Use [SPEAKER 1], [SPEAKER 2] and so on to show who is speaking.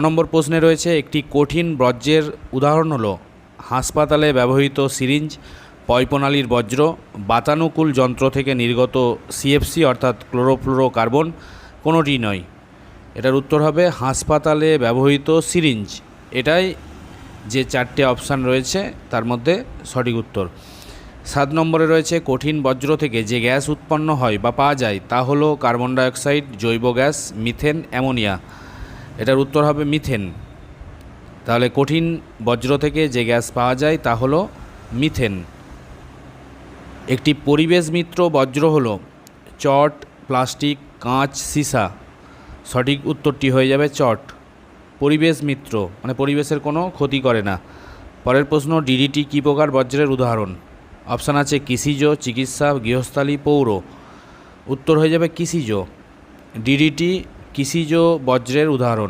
[SPEAKER 1] নম্বর প্রশ্নে রয়েছে একটি কঠিন বর্জ্যের উদাহরণ হলো হাসপাতালে ব্যবহৃত সিরিঞ্জ, পয়ঃপ্রণালীর বর্জ্য, বাতানুকূল যন্ত্র থেকে নির্গত সিএফসি অর্থাৎ ক্লোরোফ্লোরোকার্বন, কোনোটি নয়। এটার উত্তর হবে হাসপাতালে ব্যবহৃত সিরিঞ্জ। এটাই যে চারটে অপশান রয়েছে তার মধ্যে সঠিক উত্তর। 7 নম্বরে রয়েছে কঠিন বর্জ্য থেকে যে গ্যাস উৎপন্ন হয় বা পাওয়া যায় তা হলো কার্বন ডাইঅক্সাইড, জৈব গ্যাস, মিথেন, অ্যামোনিয়া। এটার উত্তর হবে মিথেন। তাহলে কঠিন বর্জ্য থেকে যে গ্যাস পাওয়া যায় তা হলো মিথেন। একটি পরিবেশ মিত্র বর্জ্য হলো চট, প্লাস্টিক, কাঁচ, সীসা। সঠিক উত্তরটি হয়ে যাবে চট। পরিবেশ মিত্র মানে পরিবেশের কোনো ক্ষতি করে না। পরের প্রশ্ন, ডিডিটি কী প্রকার বর্জ্যের উদাহরণ? অপশান আছে কৃষিজ, চিকিৎসা, গৃহস্থালী, পৌর। উত্তর হয়ে যাবে কৃষিজ। ডিডিটি কৃষিজ বর্জ্যের উদাহরণ।